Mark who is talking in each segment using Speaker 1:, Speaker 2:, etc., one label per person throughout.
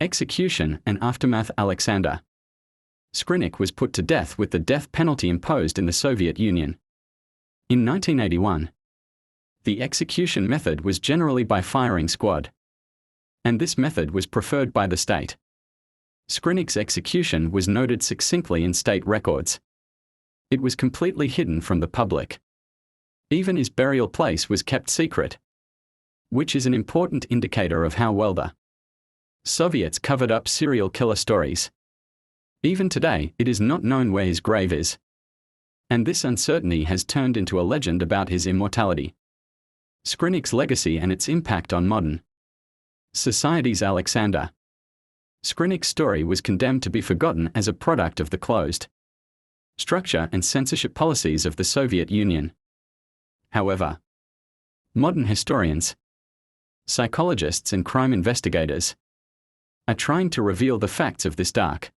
Speaker 1: Execution and aftermath. Alexander Skrinik was put to death with the death penalty imposed in the Soviet Union. In 1981, the execution method was generally by firing squad, and this method was preferred by the state. Skrinik's execution was noted succinctly in state records. It was completely hidden from the public. Even his burial place was kept secret, which is an important indicator of how well the Soviets covered up serial killer stories. Even today, it is not known where his grave is, and this uncertainty has turned into a legend about his immortality. Skrinik's legacy and its impact on modern societies. Alexander Skrinik's story was condemned to be forgotten as a product of the closed structure and censorship policies of the Soviet Union. However, modern historians, psychologists and crime investigators are trying to reveal the facts of this dark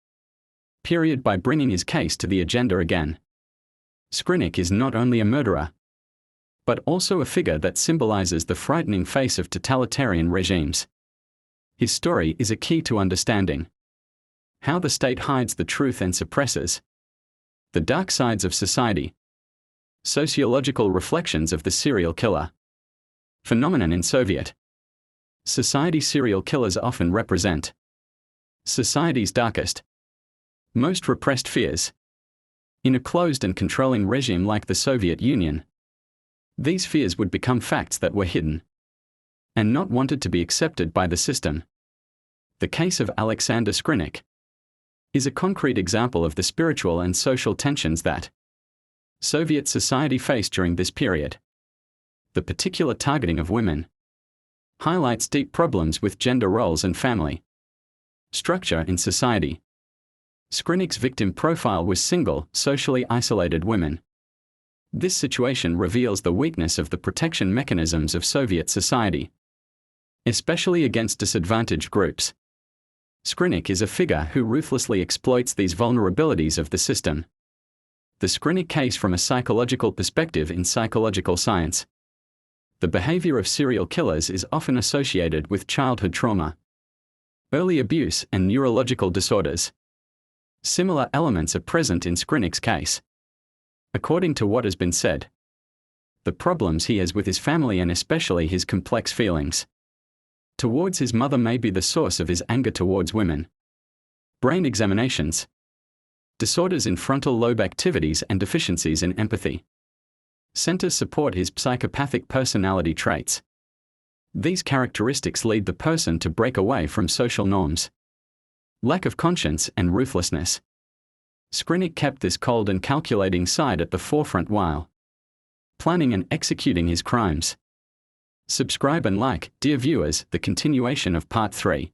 Speaker 1: period by bringing his case to the agenda again. Skrinik is not only a murderer, but also a figure that symbolizes the frightening face of totalitarian regimes. His story is a key to understanding how the state hides the truth and suppresses the dark sides of society. Sociological reflections of the serial killer phenomenon in Soviet society. Serial killers often represent society's darkest, most repressed fears. In a closed and controlling regime like the Soviet Union, these fears would become facts that were hidden and not wanted to be accepted by the system. The case of Alexander Skrinik is a concrete example of the spiritual and social tensions that Soviet society faced during this period. The particular targeting of women highlights deep problems with gender roles and family structure in society. Skrinik's victim profile was single, socially isolated women. This situation reveals the weakness of the protection mechanisms of Soviet society, especially against disadvantaged groups. Skrinik is a figure who ruthlessly exploits these vulnerabilities of the system. The Skrinik case from a psychological perspective. In psychological science, the behavior of serial killers is often associated with childhood trauma, early abuse, and neurological disorders. Similar elements are present in Skrinik's case. According to what has been said, the problems he has with his family and especially his complex feelings towards his mother may be the source of his anger towards women. Brain examinations, disorders in frontal lobe activities and deficiencies in empathy centers support his psychopathic personality traits. These characteristics lead the person to break away from social norms, lack of conscience, and ruthlessness. Skrinik kept this cold and calculating side at the forefront while planning and executing his crimes. Subscribe and like, dear viewers, the continuation of Part 3.